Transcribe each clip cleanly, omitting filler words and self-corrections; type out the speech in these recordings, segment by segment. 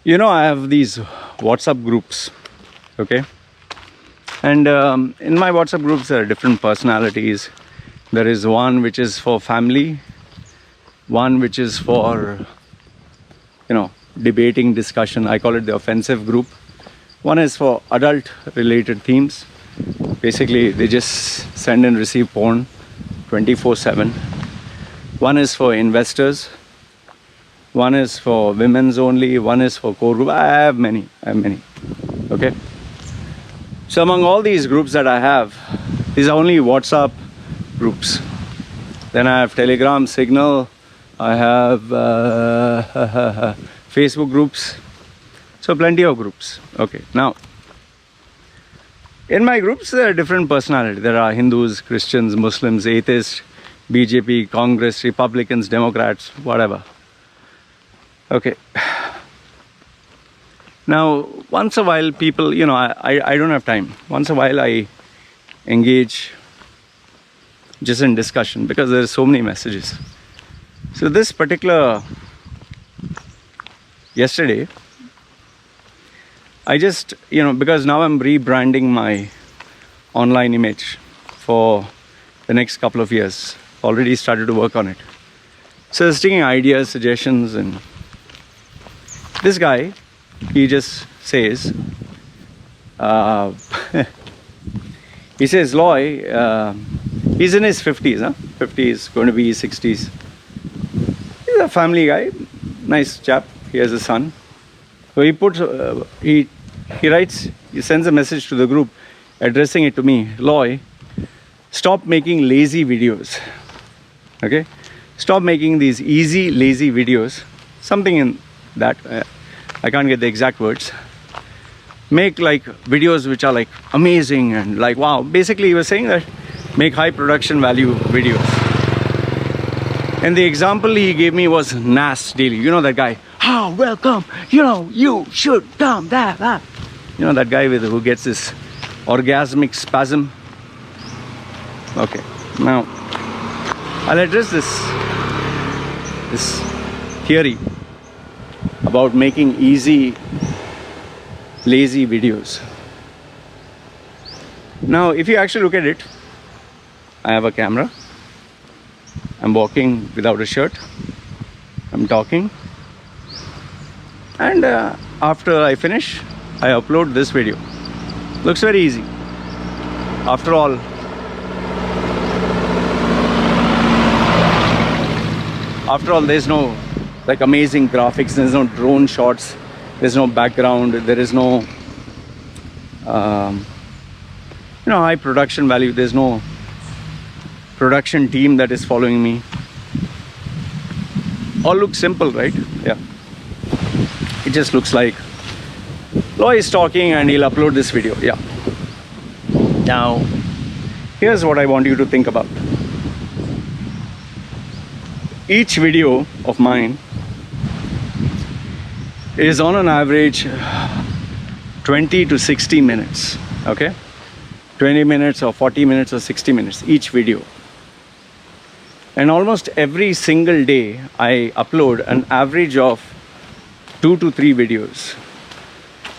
I have these WhatsApp groups, okay? And in my WhatsApp groups, there are different personalities. There is one which is for family, one which is for, debating discussion. I call it the offensive group. One is for adult related themes. Basically, they just send and receive porn 24/7. One is for investors. One is for women's only. One is for core group. I have many. Okay. So among all these groups that I have, these are only WhatsApp groups. Then I have Telegram, Signal. I have Facebook groups. So plenty of groups. Okay. Now, in my groups, there are different personalities. There are Hindus, Christians, Muslims, atheists, BJP, Congress, Republicans, Democrats, whatever. Okay. Now, once a while, people, I don't have time. Once a while, I engage just in discussion because there are so many messages. So this particular, yesterday, I just, because now I'm rebranding my online image for the next couple of years. Already started to work on it. So I was taking ideas, suggestions, and this guy, he just says, he says, Loy, he's in his 50s, 50s, going to be his 60s. He's a family guy, nice chap. He has a son. So he puts, he writes, he sends a message to the group, addressing it to me. Loy, stop making lazy videos. Okay? Stop making these easy, lazy videos. Something in that. I can't get the exact words. Make like videos which are like amazing and like wow. Basically, he was saying that make high production value videos. And the example he gave me was Nas Daily. You know that guy? Oh, welcome. You should come. That. That guy who gets this orgasmic spasm. Okay. Now, I'll address this theory about making easy, lazy videos. Now, if you actually look at it, I have a camera. I'm walking without a shirt. I'm talking. And after I finish, I upload this video. Looks very easy. After all, there's no like amazing graphics, there's no drone shots, there's no background, there is no high production value, there's no production team that is following me. All looks simple, right? Yeah. It just looks like Loy is talking and he'll upload this video. Yeah. Now, here's what I want you to think about. Each video of mine is on an average 20 to 60 minutes. Okay? 20 minutes or 40 minutes or 60 minutes each video. And almost every single day I upload an average of 2 to 3 videos.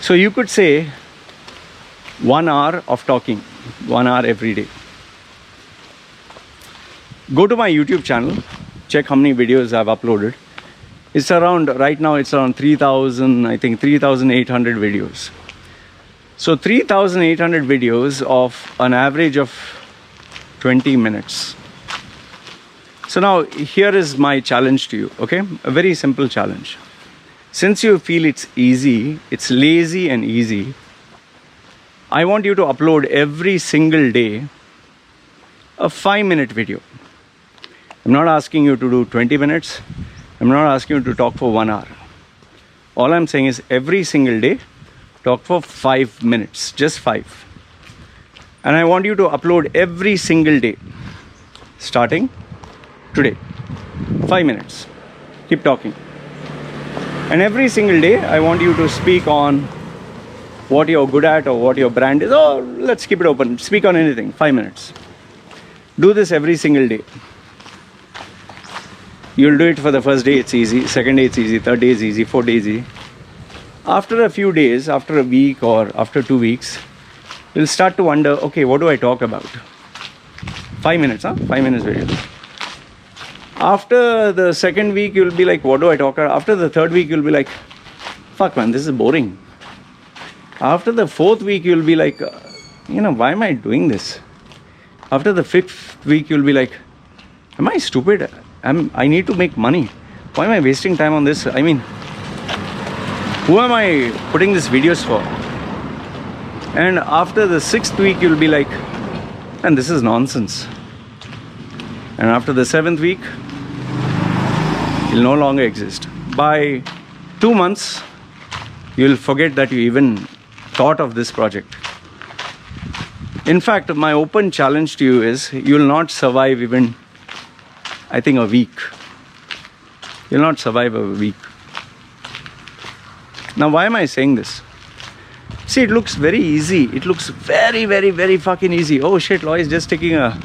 So you could say 1 hour of talking, 1 hour every day. Go to my YouTube channel, check how many videos I've uploaded. It's around, right now it's around 3,800 videos. So 3,800 videos of an average of 20 minutes. So now here is my challenge to you, okay? A very simple challenge. Since you feel it's easy, it's lazy and easy, I want you to upload every single day a 5-minute video. I'm not asking you to do 20 minutes. I'm not asking you to talk for 1 hour. All I'm saying is every single day, talk for 5 minutes, just 5. And I want you to upload every single day, starting today. 5 minutes. Keep talking. And every single day, I want you to speak on what you're good at or what your brand is. Oh, let's keep it open. Speak on anything. 5 minutes. Do this every single day. You'll do it for the first day, it's easy. Second day, it's easy. Third day is easy. Fourth day is easy. After a few days, after a week or after 2 weeks, you'll start to wonder, okay, what do I talk about? 5 minutes, 5 minutes video. After the second week, you'll be like, what do I talk about? After the third week, you'll be like, fuck man, this is boring. After the fourth week, you'll be like, why am I doing this? After the fifth week, you'll be like, am I stupid? I need to make money. Why am I wasting time on this? I mean, who am I putting these videos for? And after the sixth week, you'll be like, and this is nonsense. And after the seventh week, you'll no longer exist. By 2 months, you'll forget that you even thought of this project. In fact, my open challenge to you is, you'll not survive even, I think, a week. You'll not survive a week. Now, why am I saying this? See, it looks very easy. It looks very, very, very fucking easy. Oh shit, Loy is just taking a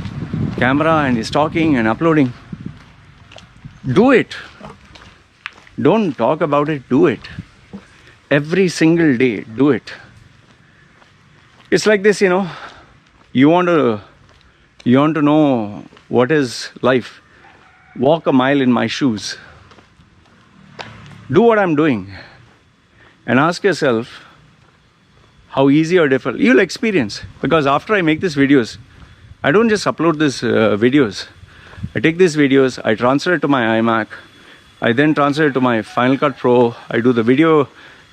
camera and he's talking and uploading. Do it. Don't talk about it, do it. Every single day, do it. It's like this, you want to know what is life. Walk a mile in my shoes. Do what I'm doing. And ask yourself how easy or difficult. You'll experience. Because after I make these videos, I don't just upload these videos. I take these videos, I transfer it to my iMac. I then transfer it to my Final Cut Pro. I do the video,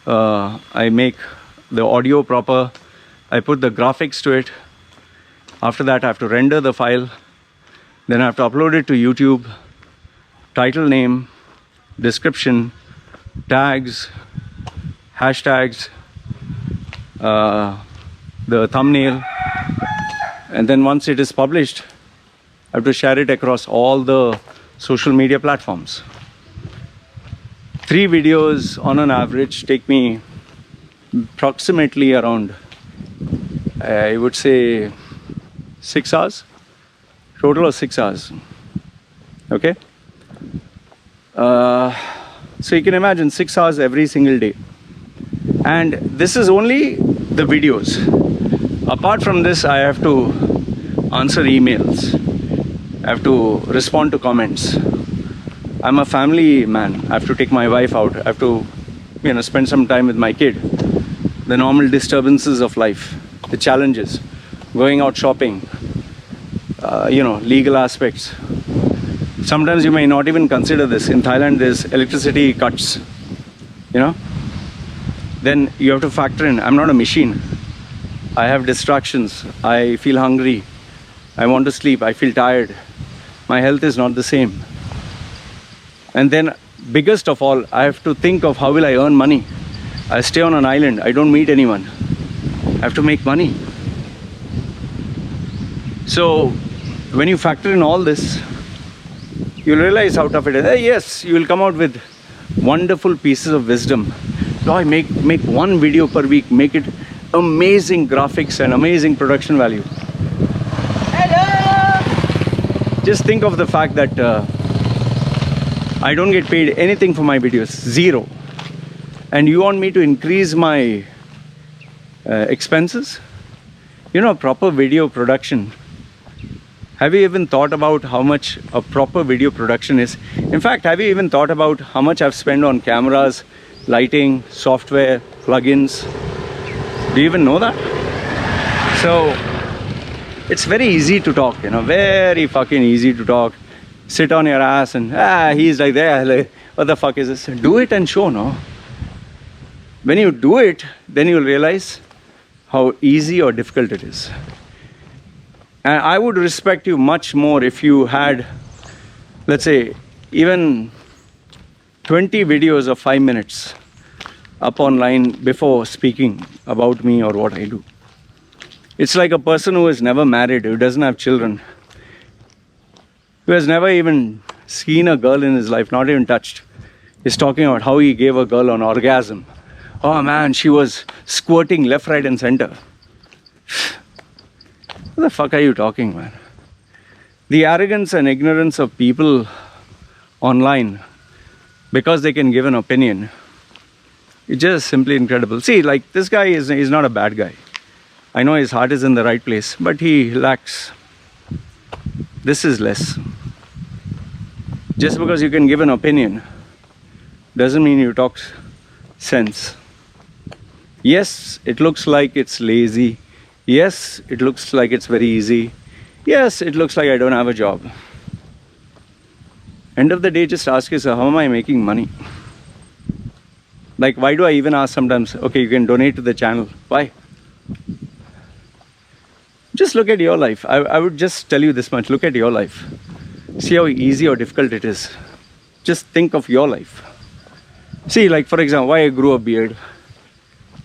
I make the audio proper. I put the graphics to it. After that, I have to render the file. Then I have to upload it to YouTube. Title name, description, tags, hashtags, the thumbnail. And then once it is published, I have to share it across all the social media platforms. 3 videos on an average take me approximately around, I would say, 6 hours. Total of 6 hours. Okay? So you can imagine 6 hours every single day. And this is only the videos. Apart from this, I have to answer emails. I have to respond to comments. I'm a family man. I have to take my wife out. I have to, spend some time with my kid. The normal disturbances of life, the challenges, going out shopping, legal aspects. Sometimes you may not even consider this. In Thailand, there's electricity cuts, Then you have to factor in, I'm not a machine. I have distractions. I feel hungry. I want to sleep. I feel tired. My health is not the same. And then, biggest of all, I have to think of how will I earn money. I stay on an island. I don't meet anyone. I have to make money. So, when you factor in all this, you'll realize how tough it is. Hey, yes, you will come out with wonderful pieces of wisdom. So I make one video per week, make it amazing graphics and amazing production value. Hello! Just think of the fact that I don't get paid anything for my videos, 0. And you want me to increase my expenses? Proper video production. Have you even thought about how much a proper video production is? In fact, have you even thought about how much I've spent on cameras, lighting, software, plugins? Do you even know that? So, it's very easy to talk, very fucking easy to talk. Sit on your ass and, he's like there, like, what the fuck is this? Do it and show, no? When you do it, then you'll realize how easy or difficult it is. And I would respect you much more if you had, let's say, even 20 videos of 5 minutes up online before speaking about me or what I do. It's like a person who is never married, who doesn't have children, who has never even seen a girl in his life, not even touched, is talking about how he gave a girl an orgasm. Oh man, she was squirting left, right and center. What the fuck are you talking, man? The arrogance and ignorance of people online, because they can give an opinion, It's just simply incredible. See, like this guy is not a bad guy. I know his heart is in the right place, but he lacks. This is less. Just because you can give an opinion doesn't mean you talk sense. Yes, it looks like it's lazy. Yes, it looks like it's very easy. Yes, it looks like I don't have a job. End of the day, just ask yourself, how am I making money? Like, why do I even ask sometimes, okay, you can donate to the channel. Why? Just look at your life. I would just tell you this much. Look at your life. See how easy or difficult it is. Just think of your life. See, like, for example, why I grew a beard.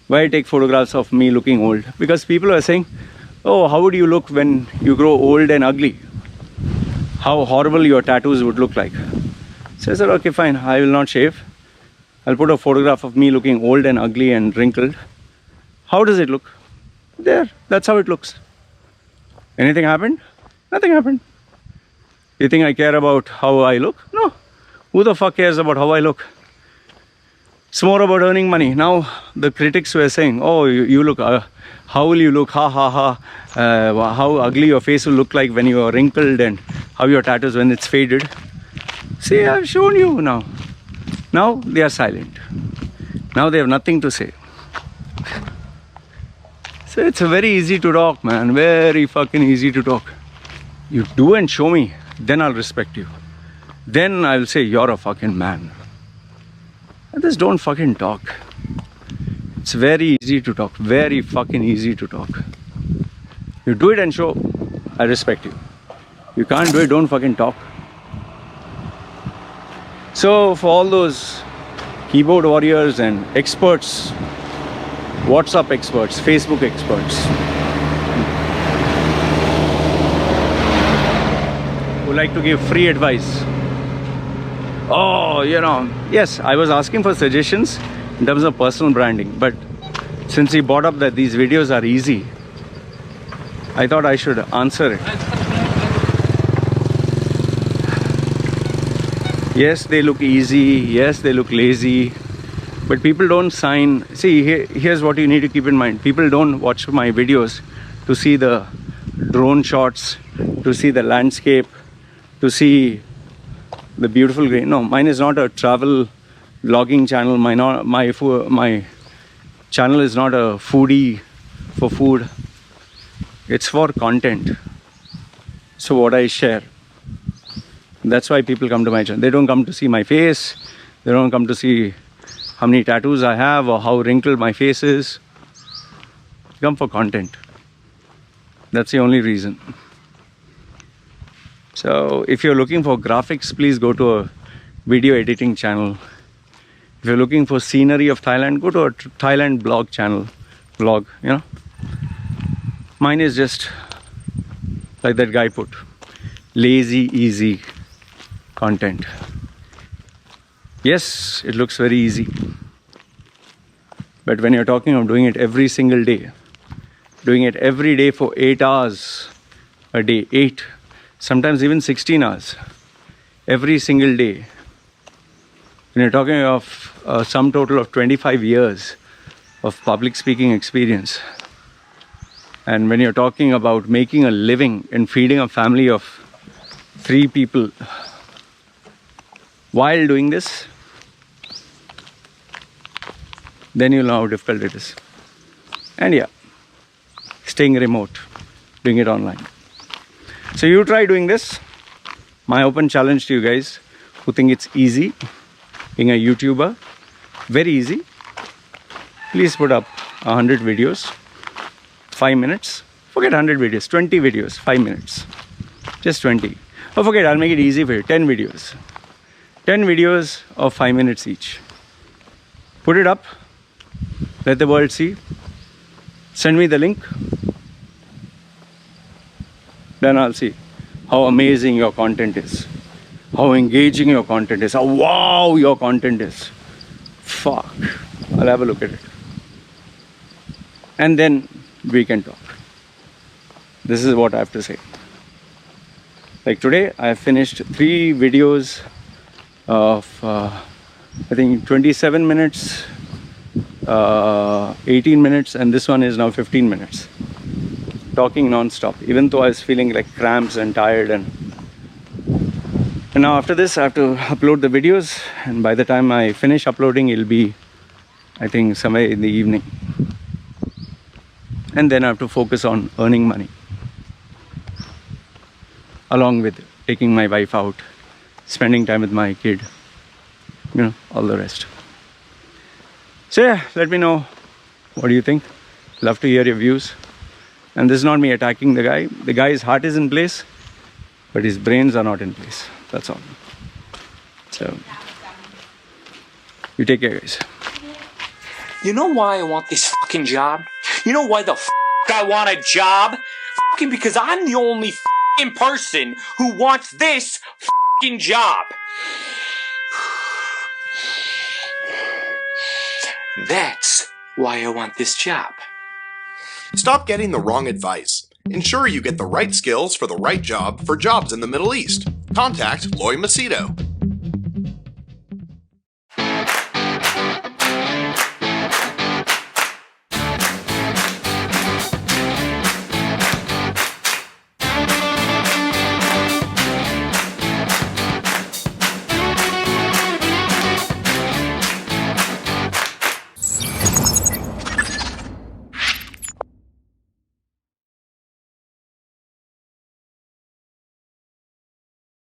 Why I take photographs of me looking old. Because people are saying, oh, how would you look when you grow old and ugly? How horrible your tattoos would look like. So I said, okay, fine. I will not shave. I'll put a photograph of me looking old and ugly and wrinkled. How does it look? There. That's how it looks. Anything happened? Nothing happened. You think I care about how I look? No. Who the fuck cares about how I look? It's more about earning money. Now, the critics were saying, oh, you look, how will you look? Ha ha ha. How ugly your face will look like when you are wrinkled and how your tattoos when it's faded. See, I've shown you now. Now they are silent. Now they have nothing to say. So it's very easy to talk, man. Very fucking easy to talk. You do and show me, then I'll respect you. Then I'll say you're a fucking man. And just don't fucking talk. It's very easy to talk. Very fucking easy to talk. You do it and show, I respect you. You can't do it, don't fucking talk. So for all those keyboard warriors and experts, WhatsApp experts, Facebook experts, who like to give free advice. Oh, yes, I was asking for suggestions in terms of personal branding, but since he brought up that these videos are easy, I thought I should answer it. Yes, they look easy. Yes, they look lazy. But people don't sign. See, here's what you need to keep in mind. People don't watch my videos to see the drone shots, to see the landscape, to see the beautiful green. No, mine is not a travel vlogging channel. My channel is not a foodie for food. It's for content. So what I share. That's why people come to my channel. They don't come to see my face. They don't come to see how many tattoos I have or how wrinkled my face is. They come for content. That's the only reason. So if you're looking for graphics, please go to a video editing channel. If you're looking for scenery of Thailand, go to a Thailand vlog, Mine is just like that guy put, lazy, easy content. Yes, it looks very easy. But when you're talking of doing it every single day, doing it every day for 8 hours a day, 8, sometimes even 16 hours, every single day, when you're talking of a sum total of 25 years of public speaking experience, and when you're talking about making a living and feeding a family of 3 people while doing this, then you'll know how difficult it is. And yeah, staying remote, doing it online. So you try doing this. My open challenge to you guys who think it's easy, being a YouTuber, very easy. Please put up 100 videos, 5 minutes. Forget 100 videos, 20 videos, 5 minutes. Just 20. Oh, forget, I'll make it easy for you. 10 videos. 10 videos of 5 minutes each. Put it up. Let the world see. Send me the link. Then I'll see how amazing your content is. How engaging your content is. How wow your content is. Fuck. I'll have a look at it. And then we can talk. This is what I have to say. Like today, I have finished 3 videos of I think 27 minutes, 18 minutes, and this one is now 15 minutes. Talking non-stop, even though I was feeling like cramps and tired. And now after this, I have to upload the videos, and by the time I finish uploading, it'll be, I think, somewhere in the evening. And then I have to focus on earning money, along with taking my wife out, spending time with my kid, all the rest. So yeah, let me know, what do you think? Love to hear your views. And this is not me attacking the guy. The guy's heart is in place, but his brains are not in place. That's all. So, you take care, guys. You know why I want this fucking job? You know why the I want a job? Fucking because I'm the only fucking person who wants this fucking job. That's why I want this job. Stop getting the wrong advice. Ensure you get the right skills for the right job for jobs in the Middle East. Contact Loy Macedo.